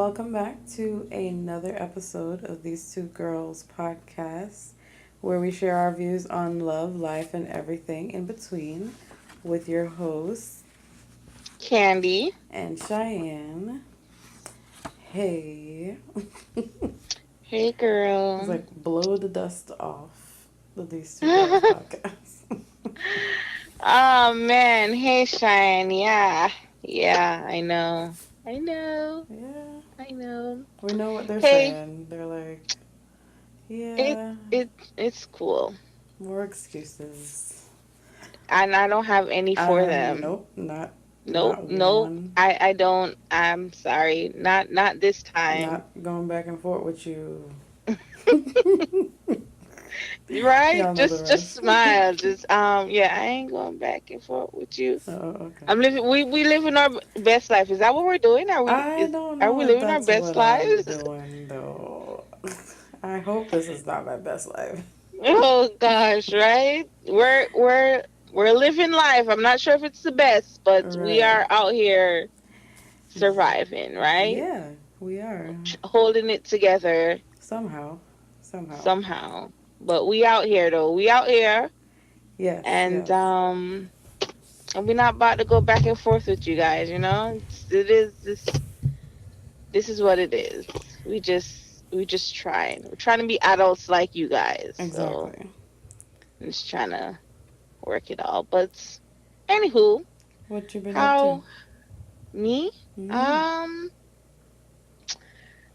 welcome back to another episode of These Two Girls podcast, where we share our views on love, life, and everything in between with your hosts, Candy. and Cheyenne. Hey. Hey, It's girl. like blow the dust off the These Two Girls podcast. Oh, man. Hey, Shine. Yeah. Yeah, I know. I know. Yeah, I know. we know what they're Hey, saying. They're like, it yeah, it it's cool. more excuses. And I don't have any for them. Nope, not Nope, not nope. one. I don't. I'm sorry. Not this time. Not going back and forth with you. Right? Y'all know the Just rest. smile. Just yeah, I ain't going back and forth with you. Oh, okay. I'm living we living our best life. Is that what we're doing? I don't Are know we if living our that's best what I'm lives? doing though. I hope this is not my best life. Oh gosh, right? We're living life. I'm not sure if it's the best, but we Right. are out here surviving, right? Yeah, we are. Holding it together Somehow. Somehow. somehow. But we out here though. We out here Yes, and yes. and we're not about to go back and forth with you guys, you know? It is this is what it is. We just trying. We're trying to be adults like you guys. So Exactly. I'm just trying to work it all. But anywho, What you been up to? how me? Yeah. Um,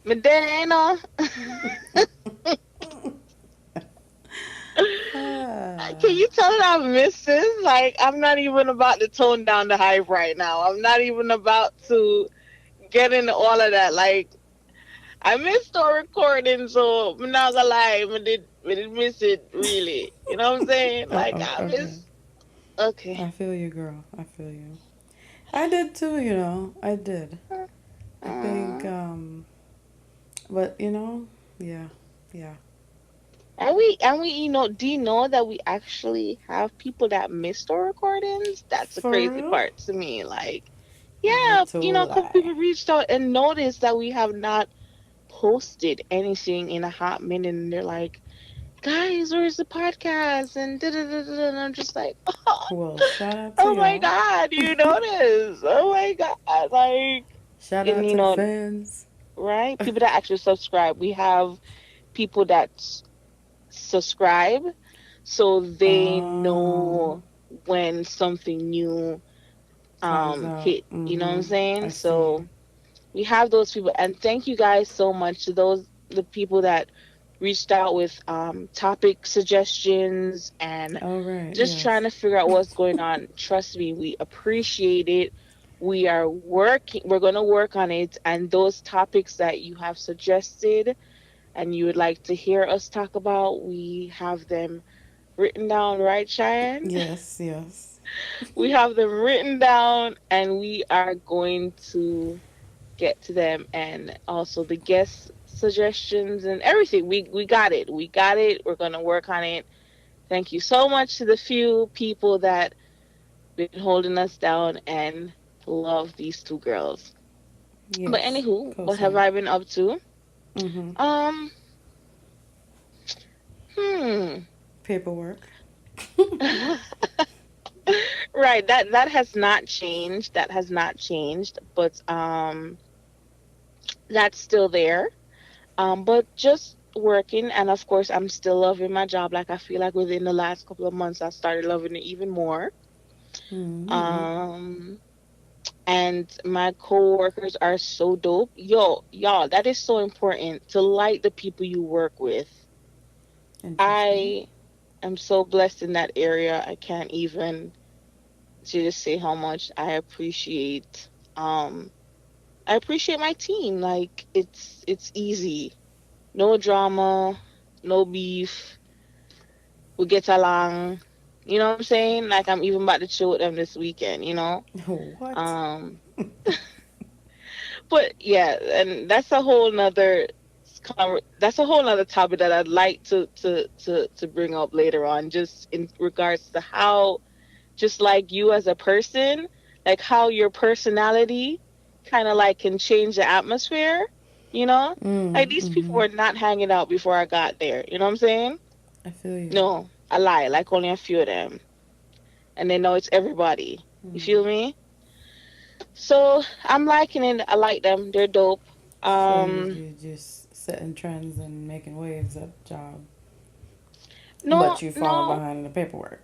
Medina. Can Ah. you tell that I miss this? Like, I'm not even about to tone down the hype right now. I'm not even about to get into all of that. Like, I missed our recording, so I'm not gonna lie, I did miss it really. You know what I'm saying? Like, Oh, I okay. miss. Okay. I feel you, girl. I feel you. I did too. I did. I think, Uh, but yeah, yeah. do you know that we actually have people that missed our recordings? That's the For crazy real? part to me. Like, You yeah, told a couple lie. people reached out and noticed that we have not posted anything in a hot minute, and they're like, "Guys, where's the podcast?" And da da da da. And I'm just like, Well, shout out to "Oh my y'all. god, you noticed? Oh my god!" Like, Shout and out to the fans. right? People that actually subscribe. We have people that subscribe so they Um, know when something new comes out. hit, you know what I'm I saying? see. So we have those people, and thank you guys so much to those the people that reached out with topic suggestions and All right. just trying Yes. to figure out what's going on. Trust me, we appreciate it. We're going to work on it, and those topics that you have suggested and you would like to hear us talk about, we have them written down, right, Cheyenne? Yes. Yes. We have them written down, and we are going to get to them, and also the guest suggestions and everything. We got it. We got it. We're gonna work on it. Thank you so much to the few people that been holding us down and love these two girls. But Yes. anywho, what have Co-sign. I been up to? Mm-hmm. Um, hmm. Paperwork. Right, that has not changed. That has not changed, but that's still there. But just working, and of course, I'm still loving my job. Like I feel like within the last couple of months, I started loving it even more. Mm-hmm. Um, and my coworkers are so dope. Yo, y'all, that is so important to like the people you work with. Interesting. I am so blessed in that area. I can't even just say how much um I appreciate my team. Like it's easy. No drama, no beef. We get along. You know what I'm saying? Like I'm even about to chill with them this weekend, you know? What? Um but yeah, and that's a whole nother topic that I'd like to bring up later on, just in regards to how just like you as a person, like how your personality kind of like can change the atmosphere. You know, like these people Mm-hmm. were not hanging out before I got there. You know what I'm saying? I feel you. No, I lie. Like only a few of them, and then now it's everybody. You Mm. feel me? So I'm liking it. I like them. They're dope. So Um, you just setting trends and making waves at job, no, but you falling no. behind in the paperwork.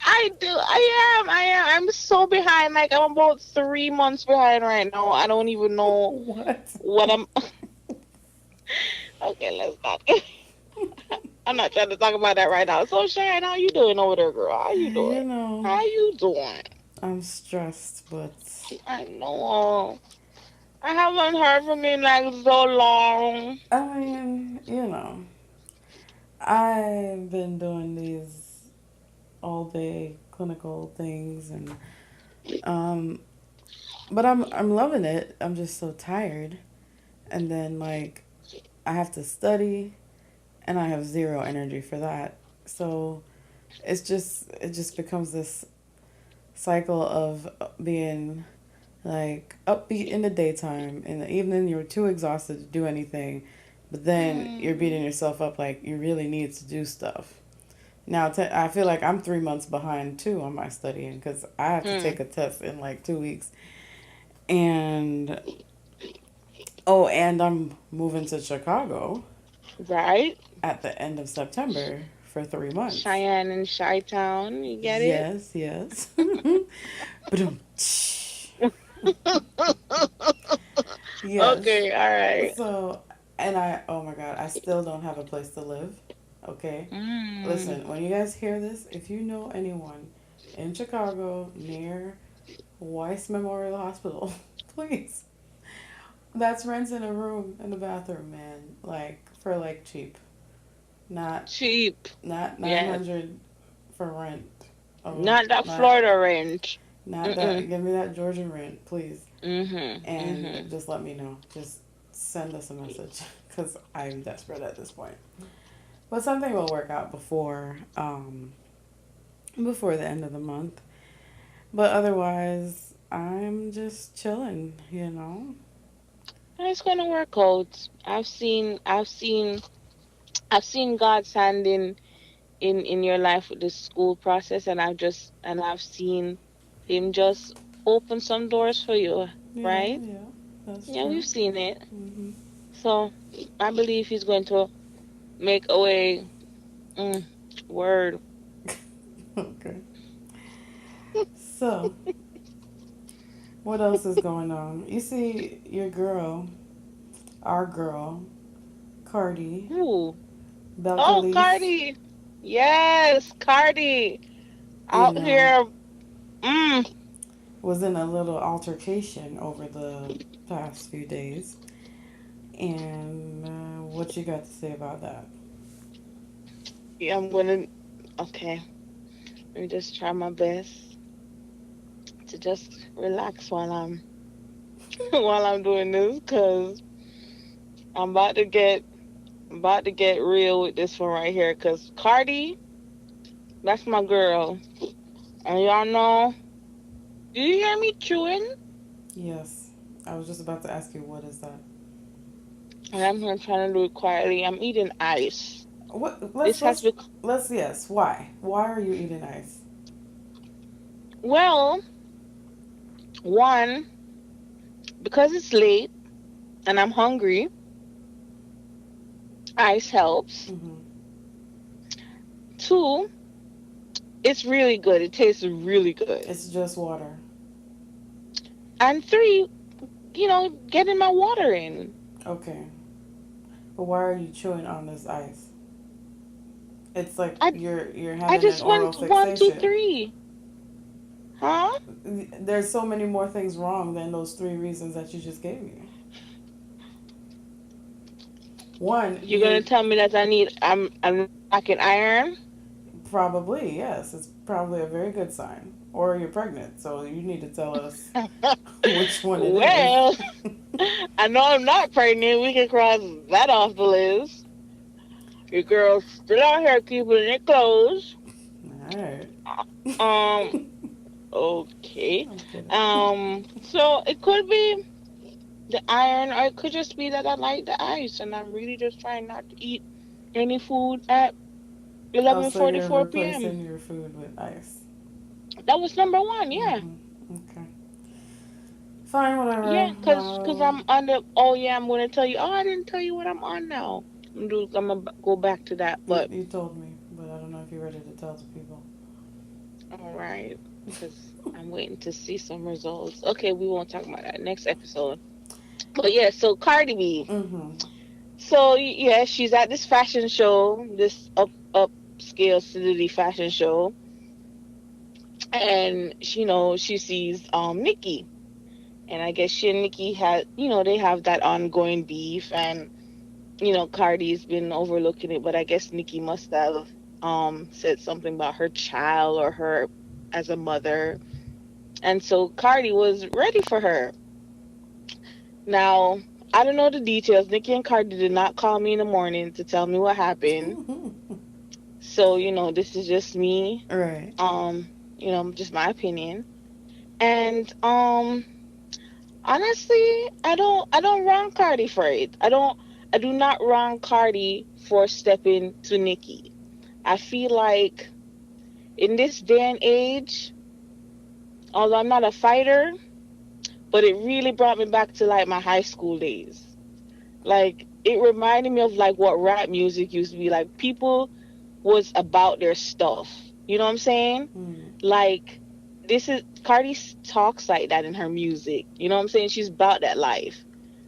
I do. I am. I am. I'm so behind. Like I'm about 3 months behind right now. I don't even know What? what I'm. Okay, let's not. I'm not trying to talk about that right now. So Sharon, how you doing over there, girl? How you doing? You know, How you doing? I'm stressed, but I know. I haven't heard from you in like so long. I mean, I've been doing these all day clinical things and um but I'm loving it. I'm just so tired. And then like I have to study and I have zero energy for that. So it just becomes this cycle of being like upbeat in the daytime. In the evening you're too exhausted to do anything, but then you're Mm, beating yourself up like you really need to do stuff. Now, I feel like I'm 3 months behind too on my studying because I have to take mm, a test in like 2 weeks. And oh, and I'm moving to Chicago right? at the end of September for 3 months. Cheyenne and Chi Town. You get it? Yes, yes. But yes. Okay, all right. So, and oh my God, I still don't have a place to live. Okay. Mm. Listen, when you guys hear this, if you know anyone in Chicago near Weiss Memorial Hospital, please. That's renting a room and a bathroom, man. Like for like cheap, not Cheap. not nine Yes. hundred for rent. Oh, Not that not Florida range. not that. Mm-mm. Give me that Georgian rent, please, Mm-hmm. and Mm-hmm. just let me know. Just send us a message because I'm desperate at this point. But something will work out before the end of the month. But otherwise, I'm just chilling. It's gonna work out. I've seen God's hand in your life with the school process, and I've seen Him just open some doors for you, Yeah, right? yeah, that's Yeah, true. we've seen it. Hmm. So I believe He's going to make a way. Mm, word. Okay. So, what else is going on? You see, your girl, our girl, Cardi, Ooh. Oh, Belcalis, Cardi. Yes, Cardi you out know, here. Mm. was in a little altercation over the past few days. And what you got to say about that? Yeah, I'm gonna. Okay, let me just try my best to just relax while I'm while I'm doing this, cause I'm about to get I'm about to get real with this one right here. Cause Cardi, that's my girl, and y'all know. Do you hear me chewing? Yes, I was just about to ask you, what is that? And I'm here trying to do it quietly. I'm eating ice. What? This Let's has let's become let's yes. Why? Why are you eating ice? well, one because it's late and I'm hungry. Ice helps. Hmm. Two, it's really good. It tastes really good. It's just water. And three, getting my water in. Okay, but why are you chewing on this ice? It's like I you're I having an just oral went one, two, fixation. three. Huh? There's so many more things wrong than those three reasons that you just gave me. One, You're gonna you tell me that I'm lacking iron? probably, yes, it's probably a very good sign. Or you're pregnant, so you need to tell us which one it is. Well, I know I'm not pregnant. We can cross that off the list. Your girl's still out here keeping it closed. All right. Um, okay. I'm kidding. So it could be. the iron, or it could just be that I like the ice, and I'm really just trying not to eat any food at Oh, so you're 11:44 p.m. replacing your food with ice. That was number one, yeah. Mm-hmm. Okay. Fine, Yeah, whatever. cause I'm on the. Oh yeah, I'm gonna tell you. Oh, I didn't tell you what I'm on now. I'm gonna go back to that, but You told me, but I don't know if you're ready to tell the people. all right, cause I'm waiting to see some results. Okay, we won't talk about that next episode. But yeah, so Cardi B. Mm-hmm. So yeah, she's at this fashion show, this upscale city fashion show, and she sees Nicki, and I guess she and Nicki had they have that ongoing beef, and Cardi's been overlooking it, but I guess Nicki must have said something about her child or her as a mother. And so Cardi was ready for her. Now, I don't know the details. Nicki and Cardi did not call me in the morning to tell me what happened. So, this is just me. Right. Just my opinion. And honestly, I don't wrong Cardi for it. I do not wrong Cardi for stepping to Nicki. I feel like in this day and age, although I'm not a fighter, but it really brought me back to like my high school days. Like it reminded me of like what rap music used to be. Like people was about their stuff. You know what I'm saying? Mm. Like this is Cardi talks like that in her music. You know what I'm saying? She's about that life.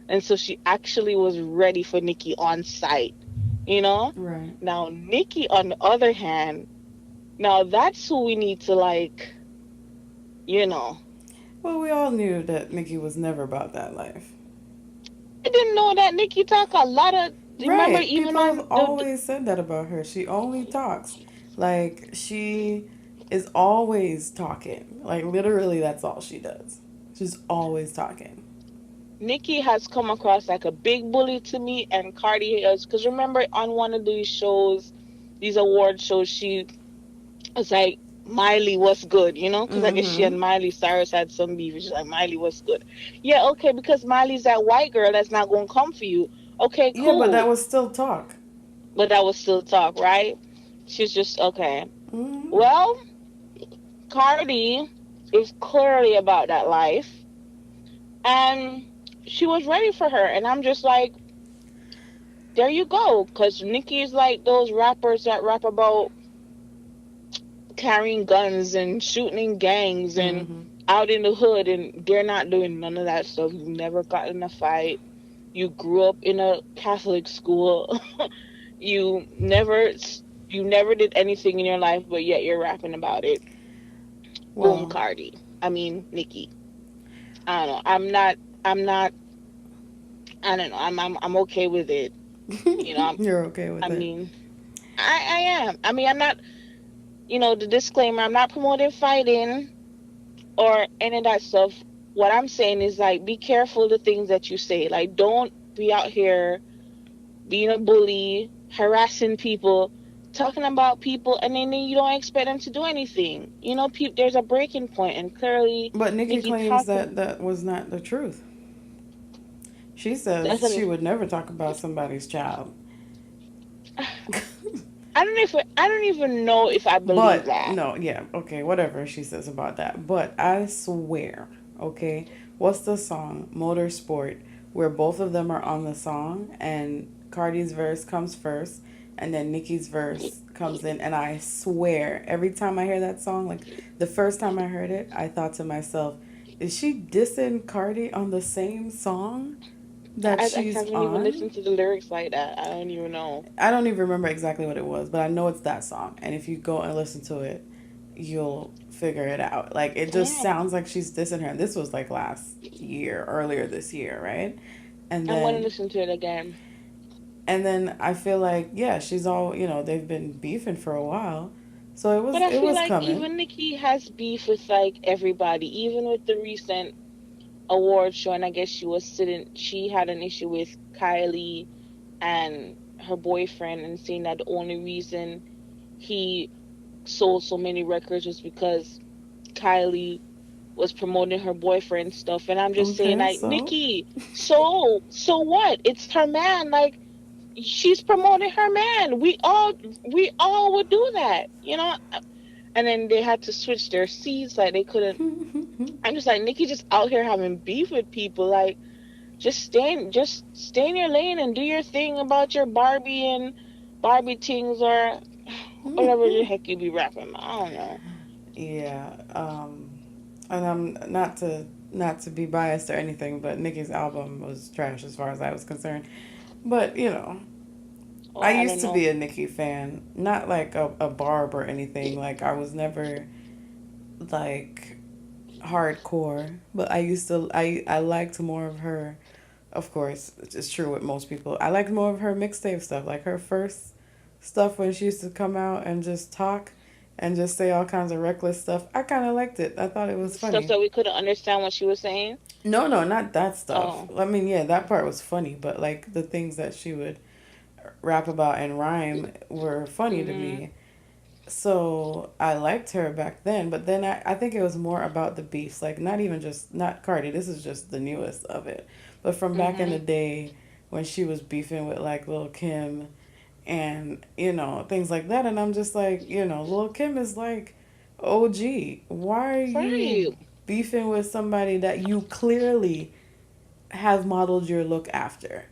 And so she actually was ready for Nicki on site, you know? Right. Now Nicki on the other hand, now that's who we need to like, you know. Well, we all knew that Nicki was never about that life. I didn't know that Nicki talk a lot of. Remember, Right. even People on have the always said that about her. She only talks. Like, she is always talking. Like, literally, that's all she does. She's always talking. Nicki has come across like a big bully to me, and Cardi is because remember on one of these shows, these award shows, she was like, Miley, what's good? Because I guess she Mm-hmm. and Miley Cyrus had some beef. She's like, Miley, what's good? Yeah, okay, because Miley's that white girl that's not gonna come for you. Okay, Yeah, but that cool, was still talk. but that was still talk, right? She's just okay. Mm-hmm. Well, Cardi is clearly about that life, and she was ready for her, and I'm just like, there you go, because Nicki is like those rappers that rap about carrying guns and shooting in gangs and Mm-hmm. out in the hood, and they're not doing none of that stuff. You never got in a fight. You grew up in a Catholic school. you never you never did anything in your life, but yet you're rapping about it. Boom, Well, Cardi. I mean, Nicki. I don't know. I'm not. I don't know. I'm okay with it. You know. you're okay I with it. mean, I am. I mean, I'm not. The disclaimer. I'm not promoting fighting or any of that stuff. What I'm saying is like be careful the things that you say. Like don't be out here being a bully, harassing people, talking about people, and then you don't expect them to do anything. There's a breaking point, and clearly But Nicki Nikki claims talking that that was not the truth. She says doesn't. she would never talk about somebody's child. I don't even know if I believe But that. no, yeah, okay, whatever she says about that. But I swear, okay, what's the song Motorsport where both of them are on the song and Cardi's verse comes first and then Nicki's verse comes in and I swear every time I hear that song, like the first time I heard it, I thought to myself, is she dissing Cardi on the same song that I she's haven't even on? listened to the lyrics like that. I don't even know. I don't even remember exactly what it was, but I know it's that song. And if you go and listen to it, you'll figure it out. Like it just Yeah, sounds like she's dissing her. And this was like last year, earlier this year, right? And I'm gonna then listen to it again. I feel like yeah, she's all they've been beefing for a while, so But I it feel was like coming. even Nikki has beef with like everybody, even with the recent award show. And I guess she had an issue with Kylie and her boyfriend, and saying that the only reason he sold so many records was because Kylie was promoting her boyfriend stuff, and I'm just saying, Okay, like, so. Nikki, so what? It's her man. Like, she's promoting her man. We all would do that, you know. And then they had to switch their seats, like they couldn't. I'm just like, Nikki, just out here having beef with people. Like, just stay in your lane and do your thing about your Barbie and Barbie things, or whatever the heck you be rapping. I don't know. Yeah, and I'm not to be biased or anything, but Nicki's album was trash as far as I was concerned. But Oh, I I used don't to know. be a Nicki fan, not like a Barb or anything. Like I was never like hardcore, but I liked more of her. Of course, it's true with most people. I liked more of her mixtape stuff, like her first stuff when she used to come out and just talk and just say all kinds of reckless stuff. I kind of liked it. I thought it was The stuff funny. that we couldn't understand what she was saying. No, no, not that stuff. Oh. I mean, yeah, that part was funny, but like the things that she would rap about and rhyme were funny to Mhm. me. So I liked her back then, but then I think it was more about the beefs. Like not even just not Cardi. This is just the newest of it, but from back in the Mhm. day when she was beefing with like Lil Kim and things like that. And I'm just like, Lil Kim is like OG. Why are you Right. beefing with somebody that you clearly have modeled your look after?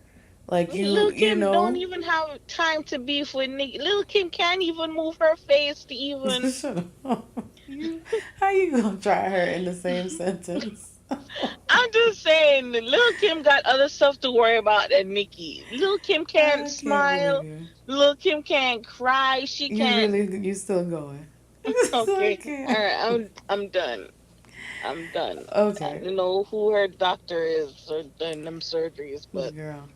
Like Lil you Kim don't know. even have time to beef with Nicki. Lil Kim can't even move her face to even. Shut up. You, how you gonna try her in the same sentence? I'm just saying, Lil Kim got other stuff to worry about than Nicki. Lil Kim can't I can't believe smile. you. Lil Kim can't cry. She can't. You still going? I Okay, all can't. right. I'm done. I'm done. I Okay, don't know who her doctor is or done them surgeries, girl.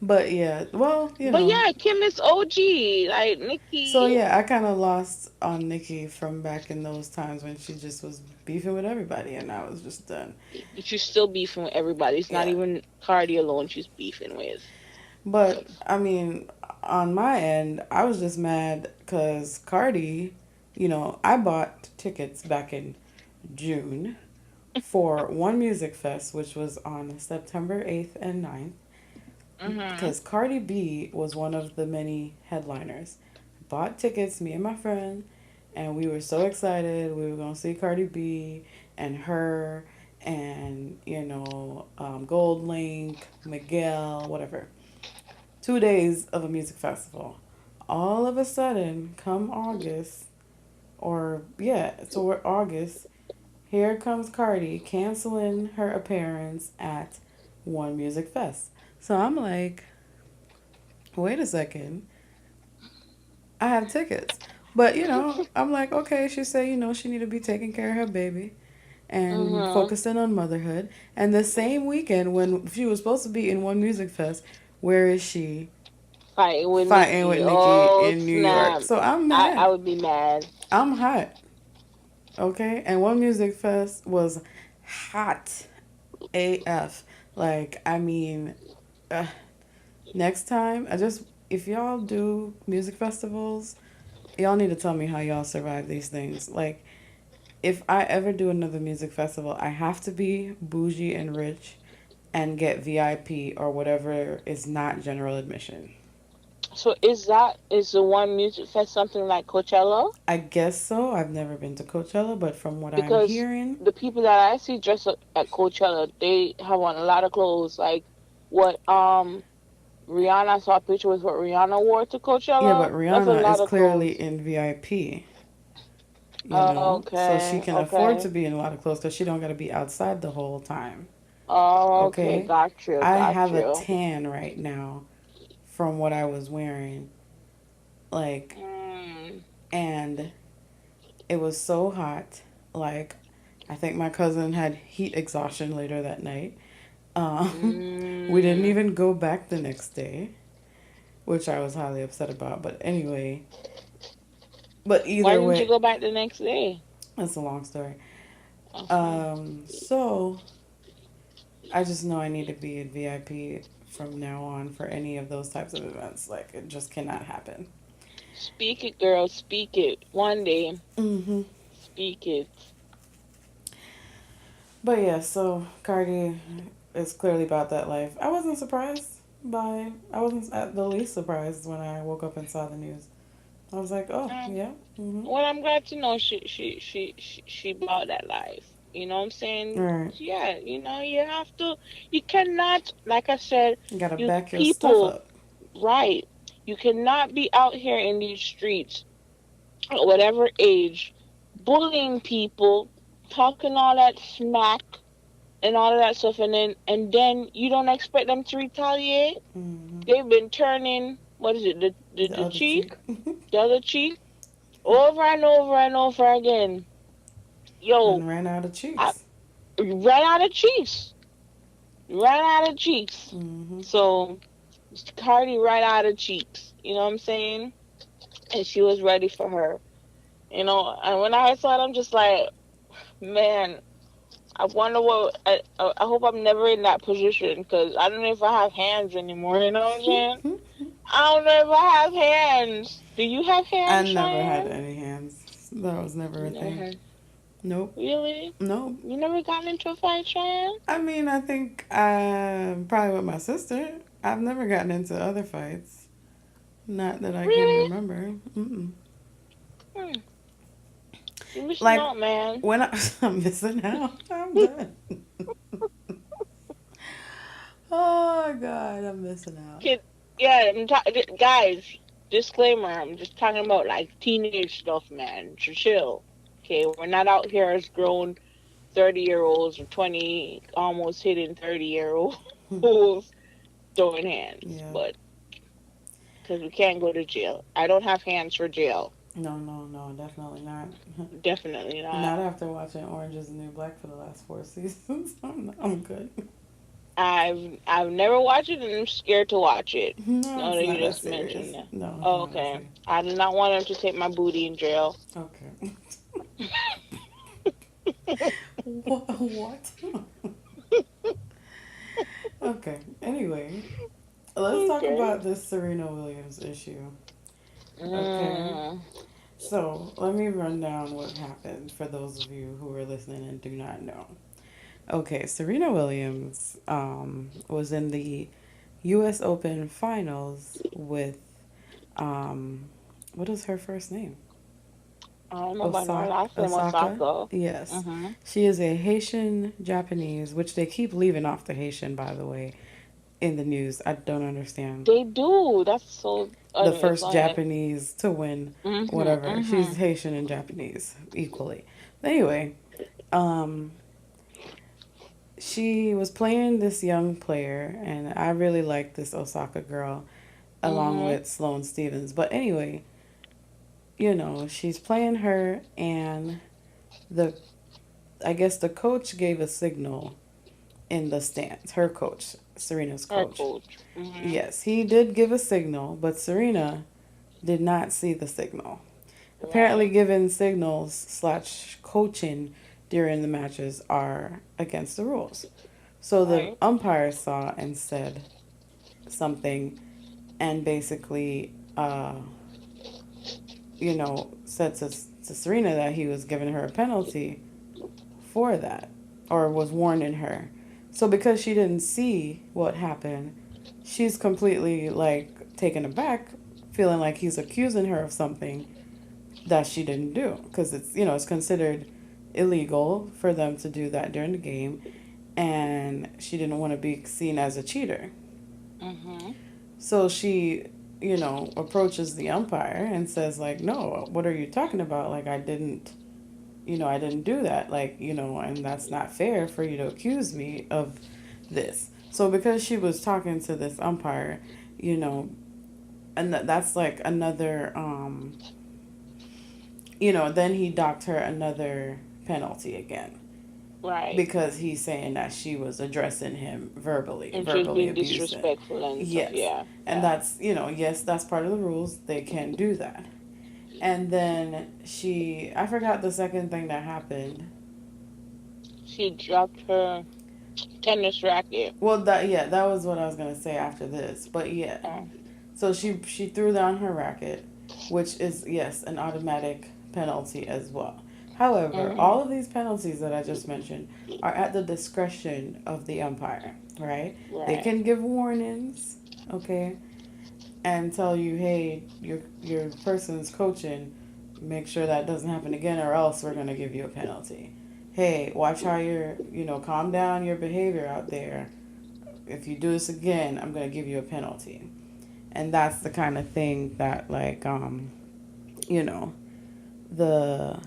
But yeah, well, but yeah, Kim is OG. Like So Nicki, yeah, I kind of lost on Nikki from back in those times when she just was beefing with everybody, and I was just done. she's still beefing with everybody. It's not Yeah, even Cardi alone she's beefing with. but I mean, on my end, I was just mad because Cardi, I bought tickets back in June for One Music Fest, which was on September 8th and 9th, Mhm. because Cardi B was one of the many headliners. Bought tickets, me and my friend, and we were so excited. We were going to see Cardi B and her and, Gold Link, Miguel, whatever. 2 days of a music festival. All of a sudden, come August, or yeah, toward August, here comes Cardi canceling her appearance at One Music Fest. So I'm like, wait a second, I have tickets. But I'm like, okay, she said, she need to be taking care of her baby and Mhm. focusing on motherhood. And the same weekend when she was supposed to be in One Music Fest, where is she? Fighting with Fighting with Nicki. Nicki Oh in New York. snap! So I'm I mad. would be mad. I'm hot. Okay? And One Music Fest was hot AF. Like, I mean, uh, next time, if y'all do music festivals, y'all need to tell me how y'all survive these things. Like, if I ever do another music festival, I have to be bougie and rich and get VIP or whatever is not general admission. So is the One Music Fest something like Coachella? I guess so. I've never been to Coachella, but from what I'm Because hearing, the people that I see dressed up at Coachella, they have on a lot of clothes. Like what Rihanna, I saw a picture with what Rihanna wore to yeah, but Coachella. That's a Rihanna is lot of clearly clothes. in VIP, so she Okay, can afford to okay. be in a lot of clothes because she don't got to be outside the whole time. Oh, okay, Okay, got you, I got have a you. tan right now from what I was wearing, like, Mm, and it was so hot. Like, I think my cousin had heat exhaustion later that night. We didn't mm. even go back the next day, which I was highly upset about. But anyway, but Why either didn't you way, go back the next day? that's a long story. Okay. So I just know I need to be in VIP from now on for any of those types of events. Like, it just cannot happen. Speak it, girl. Speak it. One day, Mm-hmm. speak it. But yeah, so Cardi is clearly about that life. I wasn't surprised I wasn't at the least surprised when I woke up and saw the news. I was like, oh, Um, yeah, mm-hmm. well, I'm glad to know she bought that life. You know what I'm saying? Right. Yeah, you have to. You cannot, like I said, You gotta you back your stuff people, up. right? You cannot be out here in these streets, at whatever age, bullying people, talking all that smack and all of that stuff, and then you don't expect them to retaliate. Mm-hmm. They've been turning, what is it, The the other cheek, cheek. the other cheek, over and over and over again. Yo, And ran out of I cheeks. ran out of cheeks. Ran out of cheeks. Mm-hmm. So Cardi ran out of cheeks. You know what I'm saying? And she was ready for her. And when I saw it, I'm just like, man, I wonder what. I hope I'm never in that position because I don't know if I have hands anymore. You know what I'm saying? I don't know if I have hands. Do you have I hands, never had Cheyenne? any hands. That was never a You never thing. had. Nope. Really? Nope. You never gotten into a fight, Cheyenne? I mean, I think probably with my sister. I've never gotten into other fights. Not that I can Really? remember. Mm-mm. Hmm. You're missing Like out, man. when I'm missing out. I'm done. Oh God, I'm missing out. Kid, yeah, guys. Disclaimer: I'm just talking about like teenage stuff, man. Chill. Okay, we're not out here as grown 30-year-olds or 20, almost hitting 30-year-olds throwing hands, Yeah. but because we can't go to jail. I don't have hands for jail. No, no, no, definitely not. Definitely not. Not after watching Orange Is the New Black for the last 4 seasons. I'm good. I've never watched it, and I'm scared to watch it. No, No, it's that you not that just mentioned serious. that. No, Oh, okay. honestly. I do not want him to take my booty in jail. Okay. What? Okay. Anyway, let's talk Okay. about this Serena Williams issue. Okay. Mm, So let me run down what happened for those of you who are listening and do not know. Okay, Serena Williams was in the U.S. Open finals with um, what is her first name? I don't know about her Osaka. last name, Osaka. Osaka. Yes, Mhm. she is a Haitian Japanese, which they keep leaving off the Haitian, by the way, in the news. I don't understand. They do. That's so. The Anyway, go first ahead. Japanese to win, Mhm. whatever. She's Mhm. Haitian and Japanese equally. Anyway, um, she was playing this young player, and I really like this Osaka girl, along Mhm. with Sloane Stevens. But anyway, she's playing her, and the I guess the coach gave a signal in the stands. Her coach, Serena's Her coach. coach. Mhm. Yes, he did give a signal, but Serena did not see the signal. Apparently, Right. giving signals slash coaching during the matches are against the rules. So the Right. umpire saw and said something, and basically, said to Serena that he was giving her a penalty for that, or was warning her. So because she didn't see what happened, she's completely like taken aback, feeling like he's accusing her of something that she didn't do, because it's considered illegal for them to do that during the game, and she didn't want to be seen as a cheater. Mhm. So she, approaches the umpire and says like, "No, what are you talking about? Like I didn't do that. Like, and that's not fair for you to accuse me of this." So because she was talking to this umpire, you know, and that's like another then he docked her another penalty again, Right. because he's saying that she was addressing him And she was verbally being abusing. disrespectful and stuff. Yes. Yeah. And Yeah. yes, that's part of the rules. They can do that. And then I forgot the second thing that happened. She dropped her tennis racket. Well, that was what I was gonna say after this. But yeah, Uh, so she threw down her racket, which is, yes, an automatic penalty as well. However, Mhm. all of these penalties that I just mentioned are at the discretion of the umpire, right? They Right. can give warnings, okay, and tell you, hey, your person's coaching, make sure that doesn't happen again, or else we're gonna give you a penalty. Hey, watch how you're, calm down your behavior out there. If you do this again, I'm gonna give you a penalty. And that's the kind of thing that, like, you know, the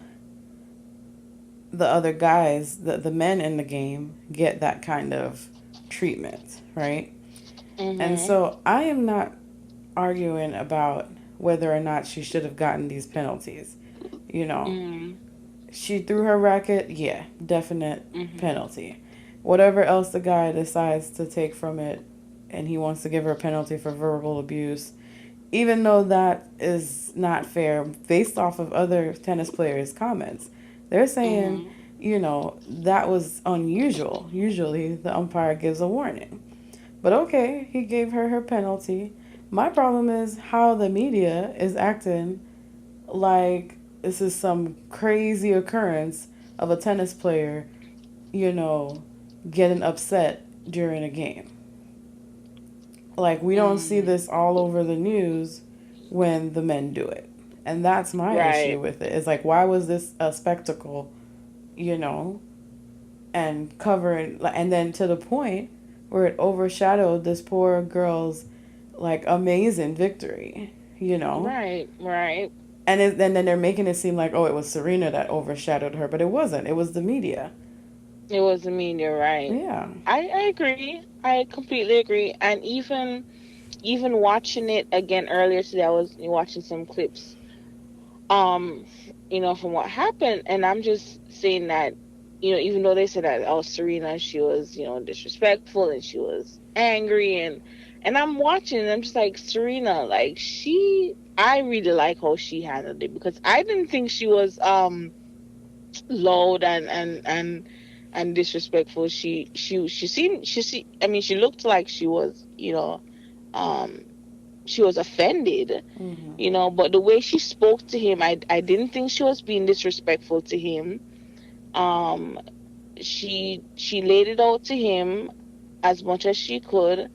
the other guys, the men in the game get that kind of treatment, right? And Mhm. so I am not arguing about whether or not she should have gotten these penalties. You know, Mhm. she threw her racket, yeah, definite Mhm. penalty. Whatever else the guy decides to take from it, and he wants to give her a penalty for verbal abuse, even though that is not fair based off of other tennis players' comments. They're saying, Mhm. that was unusual. Usually the umpire gives a warning. But okay, he gave her her penalty. My problem is how the media is acting like this is some crazy occurrence of a tennis player, you know, getting upset during a game. Like, we don't see Mhm. this all over the news when the men do it. And that's my issue Right. with it. It's like, why was this a spectacle, you know, and covering, and then to the point where it overshadowed this poor girl's, like, amazing victory, you know? Right. Right. And then they're making it seem like, oh, it was Serena that overshadowed her, but it wasn't. It was the media. It wasn't mean. You're right. Yeah. I agree. I completely agree. And even watching it again earlier today, I was watching some clips. Um, from what happened, and I'm just saying that, even though they said that, oh, Serena, she was, disrespectful and she was angry, and I'm watching, and I'm just like, Serena, like, I really like how she handled it, because I didn't think she was loud and disrespectful. I mean, she looked like she was, um she was offended, Hmm. but the way she spoke to him, I didn't think she was being disrespectful to him. um she laid it out to him as much as she could,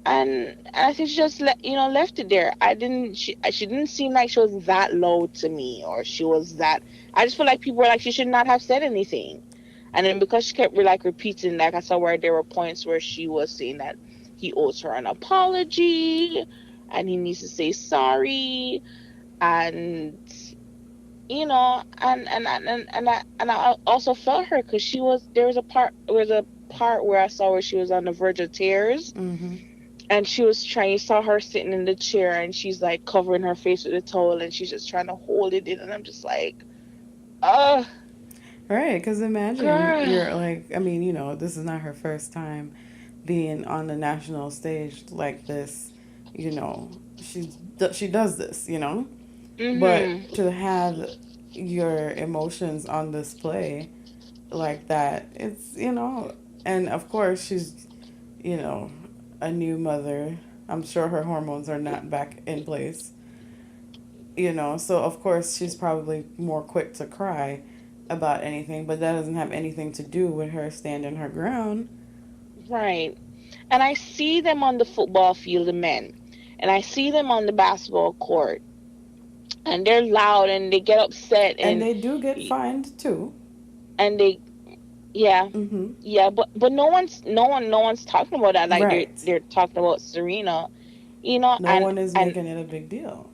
and I think she just left it there. She didn't seem like she was that low to me, or she was that. I just feel like people were like, she should not have said anything. And then because she kept like repeating, like, I saw where there were points where she was saying that he owes her an apology and he needs to say sorry, and and I also felt her, because there was a part where I saw where she was on the verge of tears, Hmm. and she was trying. You saw her sitting in the chair, and she's like covering her face with a towel, and she's just trying to hold it in, and I'm just like, oh, Right, because imagine girl. you're like, I mean, this is not her first time being on the national stage like this. You know, she does this, Mhm. but to have your emotions on display like that, and of course she's, you know, a new mother. I'm sure her hormones are not back in place, so of course she's probably more quick to cry about anything, but that doesn't have anything to do with her standing her ground. Right. And I see them on the football field, the men, and I see them on the basketball court, and they're loud and they get upset, And and they do get fined too. and they yeah. Mm-hmm. Yeah, but no one's talking about that. Like, they're Right. they're talking about Serena, you know, No and one is and making it a big deal.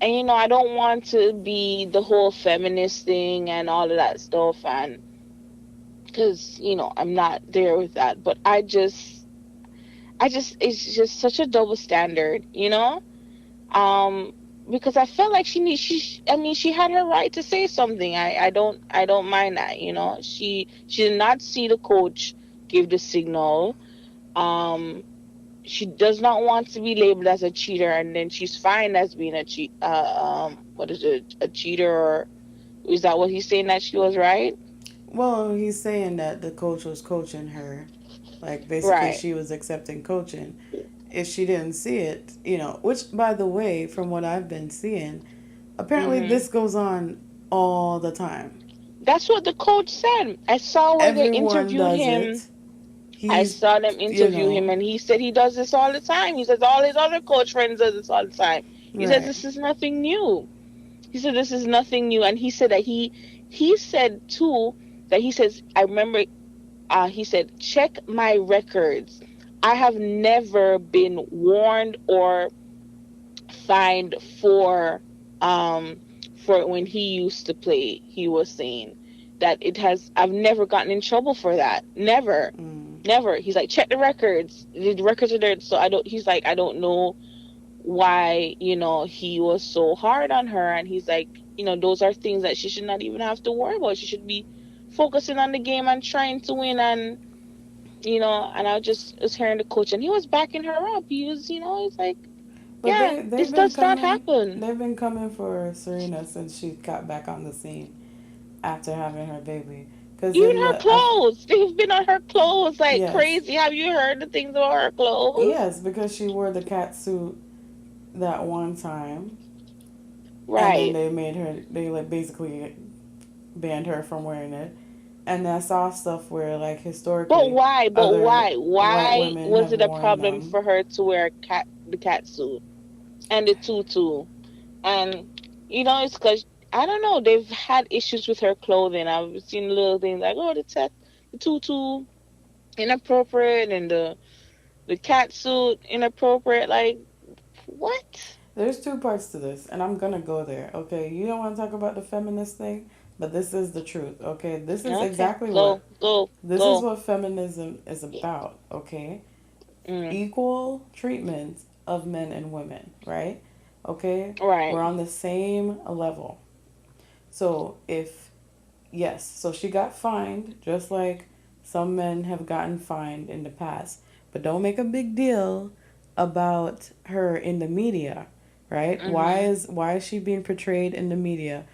and I don't want to be the whole feminist thing and all of that stuff, and because I'm not there with that, but I just it's just such a double standard, um because I felt like I mean, she had her right to say something. I don't mind that, she did not see the coach give the signal. um she does not want to be labeled as a cheater, and then she's fine as being what is it, a cheater, or is that what he's saying, that she was right? Well, he's saying that the coach was coaching her. Like, basically, Right. she was accepting coaching. If she didn't see it, which, by the way, from what I've been seeing, apparently Mhm. this goes on all the time. That's what the coach said. I saw where they Everyone interviewed does him. it. I He's, saw them you interview him, know, and he said he does this all the time. He says all his other coach friends does this all the time. He says right. this is nothing new. He said this is nothing new, and he said that he said too that he says I remember he said check my records. I have never been warned or fined um for when he used to play. He was saying that it has I've never gotten in trouble for that. Never. Mm. Never. He's like, check the records. The records are there. So I don't he's like, I don't know why, he was so hard on her, and he's like, those are things that she should not even have to worry about. She should be focusing on the game and trying to win, and I just was hearing the coach, and he was backing her up. He was, he's like, But yeah, they've this been does not coming. happen. They've been coming for Serena since she got back on the scene after having her baby. Because Even in her the clothes. They've been on her clothes like yes, crazy. Have you heard the things about her clothes? yes, because she wore the cat suit that one time, and then Right. they made her. They like basically banned her from wearing it. And I saw stuff where like But historically why? But other why? white Why women was have it a worn problem them. for her to wear the cat suit and the tutu? And it's because I don't know. They've had issues with her clothing. I've seen little things like, oh, the tutu inappropriate, and the cat suit inappropriate. Like what? There's two parts to this, and I'm gonna go there. Okay, you don't want to talk about the feminist thing, but this is the truth. Okay, Okay, go, go, this is go. what feminism is about. Okay, Mm, equal treatment of men and women. Right? Okay, right. we're on the same level. So if yes, so she got fined just like some men have gotten fined in the past, but don't make a big deal about her in the media, right? Mhm. Why is she being portrayed in the media?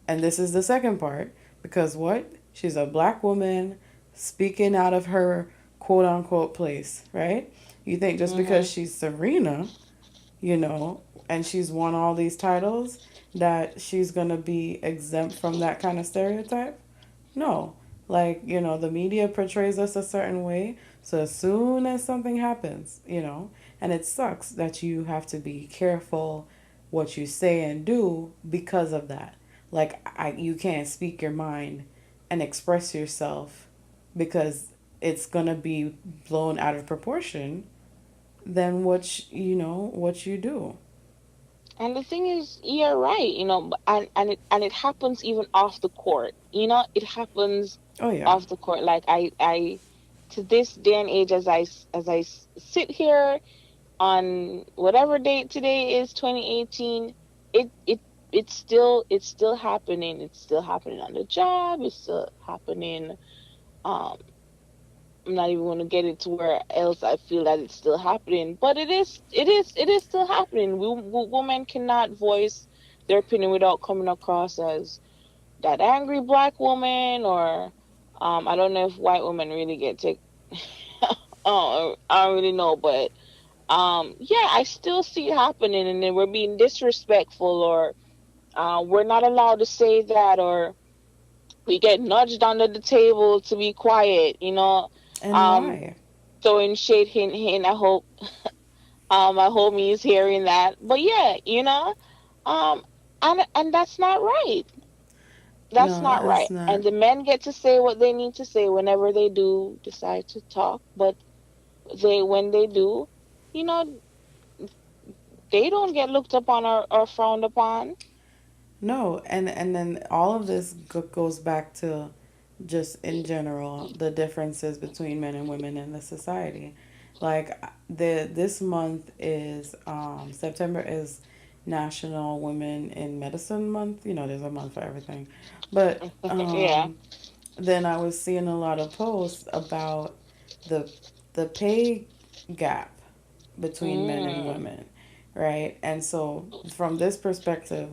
And this is the second part because what? She's a black woman speaking out of her quote unquote place, right? You think just because Mhm. she's Serena, you know, and she's won all these titles that she's going to be exempt from that kind of stereotype? No. Like, the media portrays us a certain way. So as soon as something happens, and it sucks that you have to be careful what you say and do because of that. Like, you can't speak your mind and express yourself because it's going to be blown out of proportion than what you do. And the thing is, you're right, and it happens even off the court. It happens Oh, yeah. off the court. Like I to this day and age, sit here on whatever date today is, 2018, it's still happening. It's still happening on the job. It's still happening. Um, I'm not even going to get into where else I feel that it's still happening, but it is still happening. Women cannot voice their opinion without coming across as that angry black woman, or I don't know if white women really get to. Oh, I don't really know, but yeah, I still see it happening, and then we're being disrespectful, or we're not allowed to say that, or we get nudged under the table to be quiet. And Um, why? throwing shade, hint, hint. I hope he's hearing that. But yeah, um, and that's not right. That's No, not it's right. And not. the men get to say what they need to say whenever they do decide to talk. But when they do, you know, they don't get looked upon or frowned upon. No, and then all of this goes back to just in general the differences between men and women in the society. Like this month is September is National Women in Medicine Month. There's a month for everything. But Yeah. then I was seeing a lot of posts about the the pay gap between men and Mm. women, right? And so from this perspective,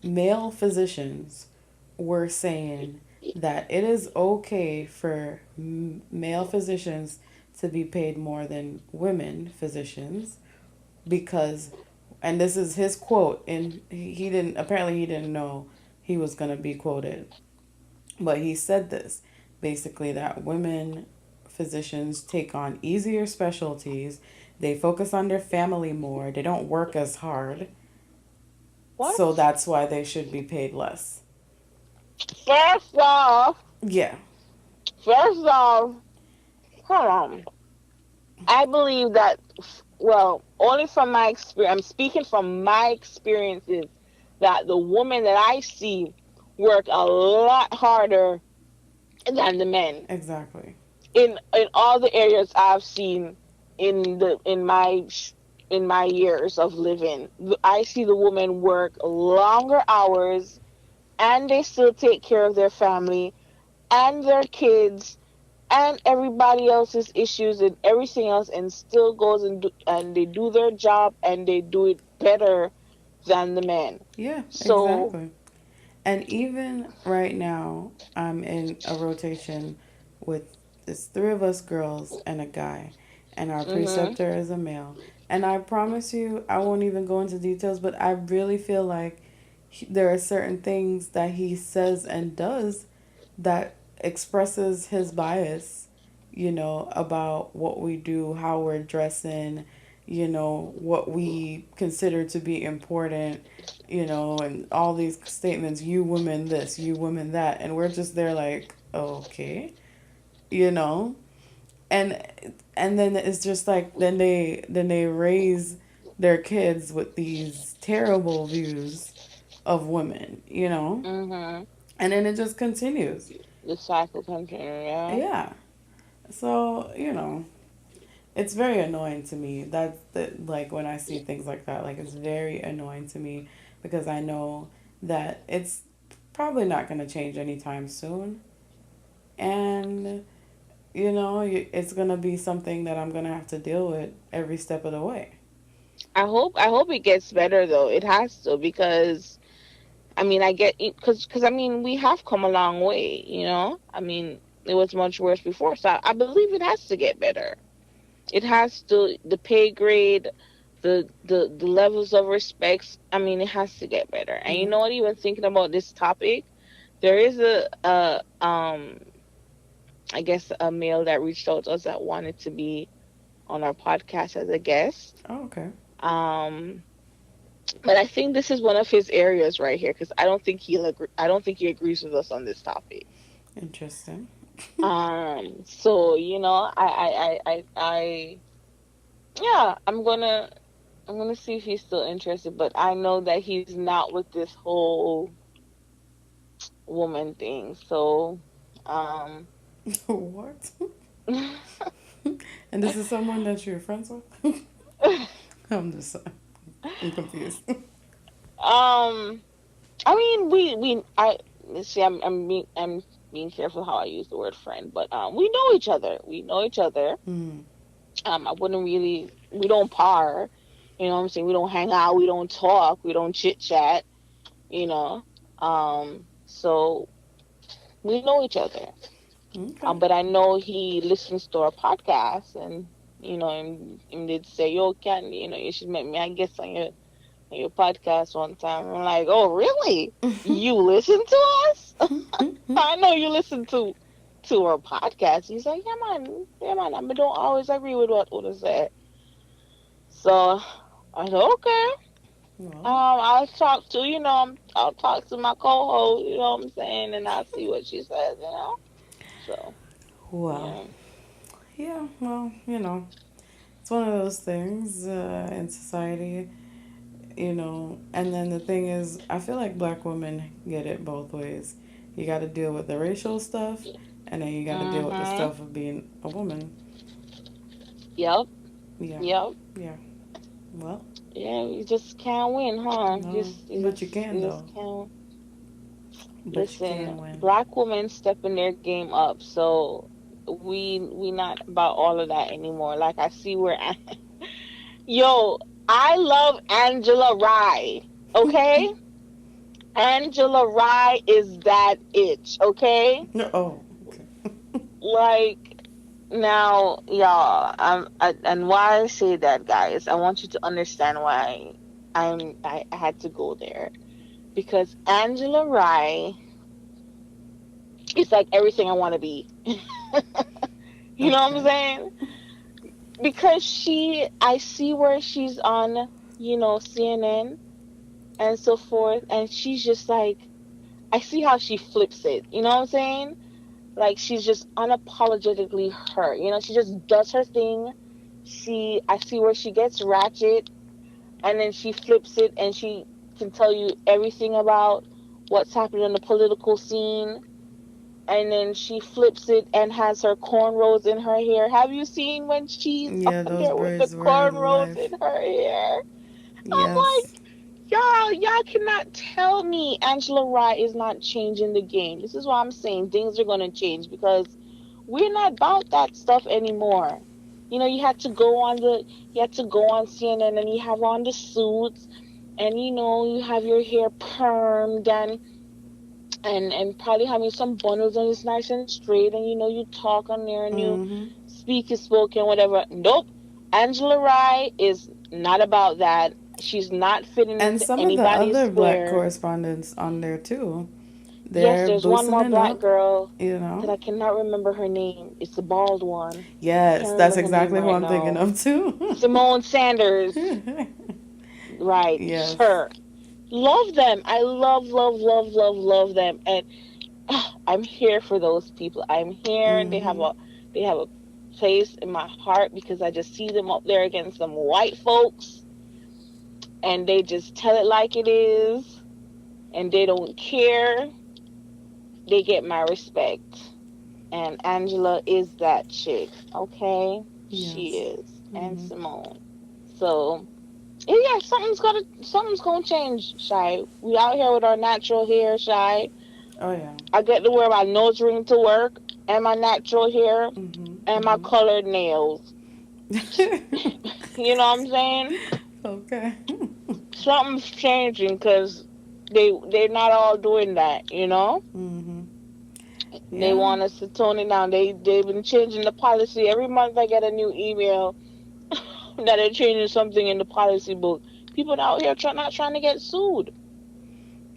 male physicians were saying that it is okay for male physicians to be paid more than women physicians because, and this is his quote, and he didn't, apparently he didn't know, he was going to be quoted. But he said this basically that women physicians take on easier specialties, they focus on their family more, they don't work as hard, so What? that's why they should be paid less. First off, Yeah, first off, hold on. I believe that, well, only from my experience, I'm speaking from my experiences, that the women that I see work a lot harder than the men exactly. in all the areas I've seen in my years of living. I see the women work longer hours, and they still take care of their family and their kids and everybody else's issues and everything else, and still goes and they do their job, and they do it better than the men. Yeah, So, exactly. And even right now, I'm in a rotation with this three of us girls and a guy, and our mhm, preceptor is a male. And I promise you, I won't even go into details, but I really feel like there are certain things that he says and does that expresses his bias, about what we do, how we're dressing, what we consider to be important, and all these statements, you women this, you women that, and we're just there like, okay, you know, and then it's just like then they raise their kids with these terrible views of women, mhm. and then it just continues. The cycle continue, yeah. Yeah. So, it's very annoying to me. That's like when I see things like that, like it's very annoying to me because I know that it's probably not going to change anytime soon. And, it's going to be something that I'm going to have to deal with every step of the way. I hope it gets better though. It has to, because I mean, I get it, because I mean, we have come a long way, you know? I mean, it was much worse before. So I believe it has to get better. It has to, the pay grade, the levels of respects. I mean, it has to get better. And you Yeah. know what? Even thinking about this topic, there is I guess a male that reached out to us that wanted to be on our podcast as a guest. Oh, okay. Um, but I think this is one of his areas right here, because I don't think he'll agree. I don't think he agrees with us on this topic. Interesting. So yeah, I'm gonna see if he's still interested, but I know that he's not with this whole woman thing. So, um, What? And this is someone that you're friends with? I'm just, I'm confused. um, I mean, I see. I'm being careful how I use the word friend, but we know each other. We know each other. Mm. I wouldn't really. We don't par. You know what I'm saying? We don't hang out. We don't talk. We don't chit chat. You know. So we know each other. Okay. But I know he listens to our podcast, and and did say, "Yo, Ken, you should make me, I guess, on your podcast one time." I'm like, "Oh, really? You listen to us? I know you listen to our podcast." He's like, yeah, man. I don't always agree with what Oda said." So I said, "Okay. Well, I'll talk to my co-host. You know what I'm saying, and I'll see what she says. So well, yeah. yeah, well, it's one of those things in society, and then the thing is, I feel like black women get it both ways. You got to deal with the racial stuff, and then you got to deal with the Mhm. stuff of being a woman. Yep. Yeah, Yep. yeah. Well, Yeah, you just can't win, huh? no, but you can, You just though. can't. But you Listen, can win. black women stepping their game up, so we not about all of that anymore. Like, I see where, yo, I love Angela Rye. Okay, Angela Rye is that itch. Okay, No, oh, okay. like, now, y'all, and why I say that, guys, I want you to understand why I had to go there. because Angela Rye is like everything I want to be. You know what I'm Okay. saying? Because I see where she's on, CNN and so forth, and she's just like, I see how she flips it. You know what I'm saying? Like she's just unapologetically her. She just does her thing. I see where she gets ratchet, and then she flips it, and she can tell you everything about what's happening in the political scene, and then she flips it and has her cornrows in her hair. Have you seen when she's Yeah, on those there with the braids were cornrows in life. her hair? I'm Yes. like, y'all cannot tell me Angela Rye is not changing the game. This is why I'm saying things are gonna change because we're not about that stuff anymore. You had to go on CNN and you have on the suits, and you have your hair permed, and probably having some bundles and it's nice and straight, and you talk on there and you Mm-hmm. speak is spoken, whatever. Nope. Angela Rye is not about that. She's not fitting And into some of the anybody's other black square. correspondents on there too. Yes, They're there's one boosting more it black up, girl you that know? I cannot remember her name. It's the bald one. Yes, Can't that's remember her name exactly who right I'm thinking now. of too. Simone Sanders. Right. Yes. Her. Love them. I love, love, love, love, love them. And I'm here for those people. I'm here. Mm-hmm. They have a place in my heart because I just see them up there against some white folks, and they just tell it like it is, and they don't care. They get my respect. And Angela is that chick. Okay? She Yes. is. And Mm-hmm. Simone. So yeah, something's gonna change, Shy. We out here with our natural hair, Shy. Oh yeah. I get to wear my nose ring to work, and my natural hair, Mm-hmm. and my Mm-hmm. colored nails. You know what I'm saying? Okay. Something's changing because they're not all doing that. Mm-hmm. They Yeah. want us to tone it down. They've been changing the policy. Every month I get a new email that they're changing something in the policy book. People out here not trying to get sued.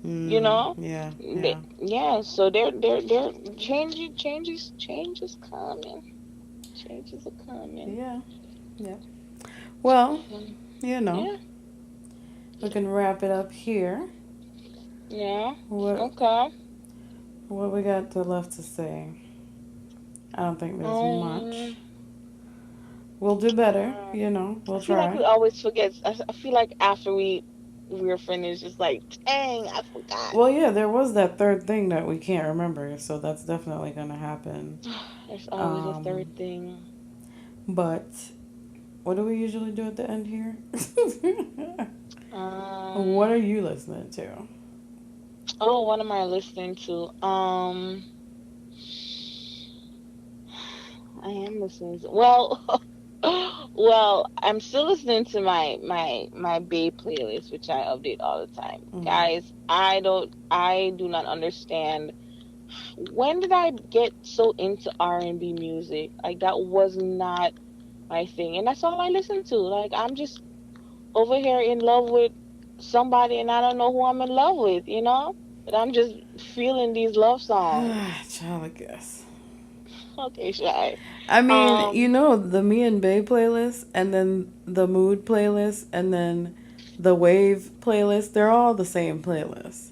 You Mm. know? Yeah. Yeah. Yeah, so they're changes coming. Changes are coming. Yeah. Yeah. Well, Mhm. you know, Yeah, we can wrap it up here. yeah. What Okay. what we got left to say? I don't think there's much. Um, We'll do better, uh, you know. I We'll feel like try. we always forget. I feel like after we're finished, it's like, dang, I forgot. Well, yeah, there was that third thing that we can't remember, so that's definitely gonna happen. There's always a third Um, thing. but what do we usually do at the end here? What are Um. you listening to? Oh, what am I listening to? I am listening to, well, well, I'm still listening to my Bay playlist, which I update all the time. Mm-hmm. Guys, I do not understand. When did I get so into R&B music? Like that was not my thing, and that's all I listen to. Like I'm just over here in love with somebody, and I don't know who I'm in love with. But I'm just feeling these love songs. Child, I guess. Okay, shy. I mean, you Um, know, the Me and Bay playlist, and then the Mood playlist, and then the Wave playlist, they're all the same playlist.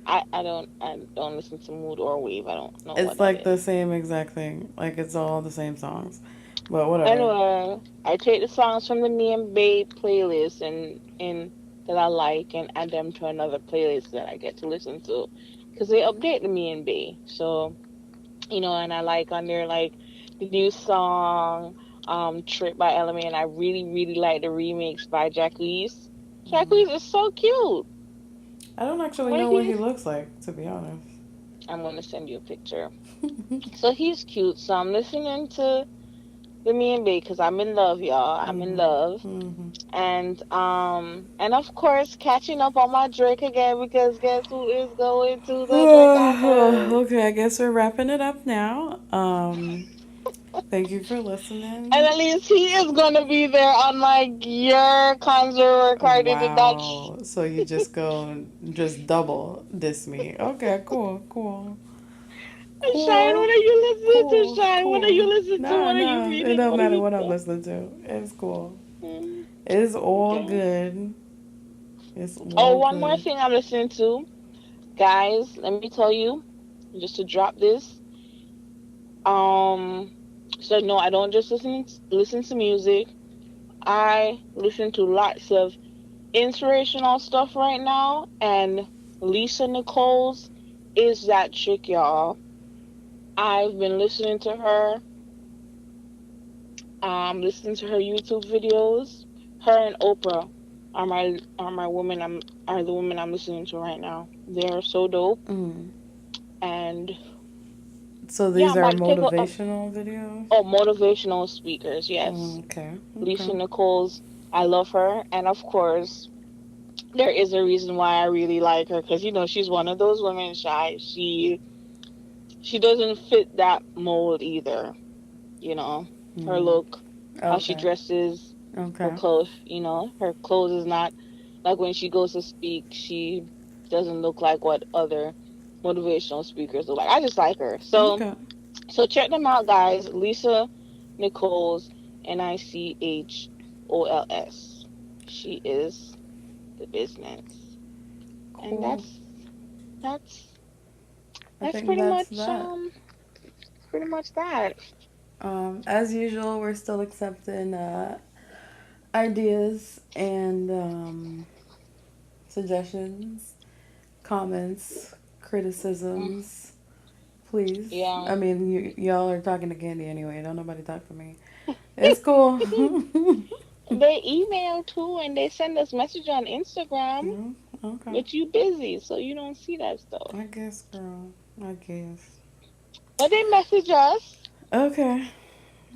I don't listen to Mood or Wave. I don't know what It's that like the is. same exact thing. Like, it's all the same songs. But whatever. Anyway, I take the songs from the Me and Babe playlist and that I like and add them to another playlist that I get to listen to because they update the Me and Babe. So and I like on there like the new song, "Trip" by Element. And I really really like the remix by Jacquees. Hmm. Jacquees is so cute. I don't actually When know what he he's looks like, to be honest. I'm gonna send you a picture. So he's cute. So I'm listening to the Me and Babe because I'm in love, y'all. I'm in Hmm. love. Hmm. And of course catching up on my Drake again because guess who is going to the Drake concert? Okay, I guess we're wrapping it up now. Thank you for And listening. at least he is gonna be there on like your concert recording and not Wow. So you just go and just double diss me. Okay, cool, cool. Shine. What Cool. are you listening to, Cool. Shine? What are you Cool. listening to? Nah, What are you nah. It reading? don't What are matter you what I'm doing? listening to. It's cool. Mm, It's all okay. good. It's Oh, all one more good. thing I'm listening to, guys. Let me tell you, just to drop this. Um, so no, I don't just listen to music. I listen to lots of inspirational stuff right now, and Lisa Nichols is that chick, y'all. I've been listening to her YouTube videos. Her and Oprah are the women I'm listening to right now. They're so dope, Mm. and So yeah, these I'm are about to take a motivational videos? oh, motivational speakers. Yes, Mm, okay. Lisa Okay. Nichols. I love her, and of course, there is a reason why I really like her because she's one of those women. She doesn't fit that mold either. You know, her Mm. look, how she Okay. dresses, her Okay. clothes. Her clothes is not like when she goes to speak. She doesn't look like what other motivational speakers look like. I just like her. Okay. So check them out, guys. Lisa Nichols, Nichols. She is the business, and Cool. that's I that's think that's that. pretty much that. As usual, we're still accepting ideas and suggestions, comments, Mm, criticisms. Please. yeah. I mean, y'all are talking to Candy anyway. Don't nobody talk to me. It's cool. They email too, and they send us message on Instagram, Mm, okay. but you busy, so you don't see that stuff. I guess, girl. I guess. But they message us. Okay.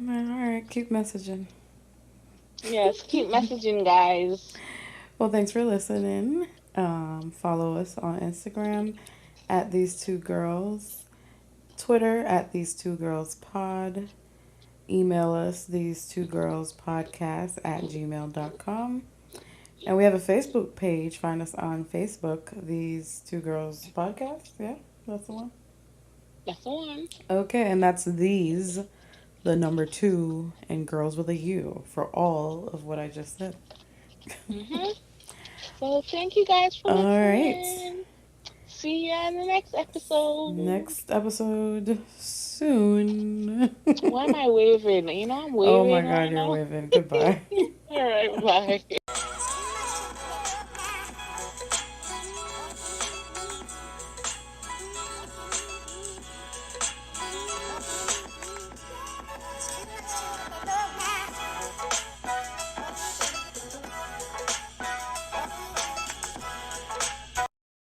All right. Keep messaging. Yes, keep messaging, guys. Well, thanks for listening. Follow us on Instagram at these two girls, Twitter at these two girls pod. Email us these two girls podcast at gmail.com. And we have a Facebook page. Find us on Facebook, these two girls podcast. Yeah, that's the one. That's the one. Okay, and that's these, the number two, and girls with a U for all of what I just said. Mhm. So thank you guys for All right. listening. See you in the next episode. Next episode soon. Why am I waving? I'm Oh my waving god, right you're now. waving. Goodbye. All right, bye.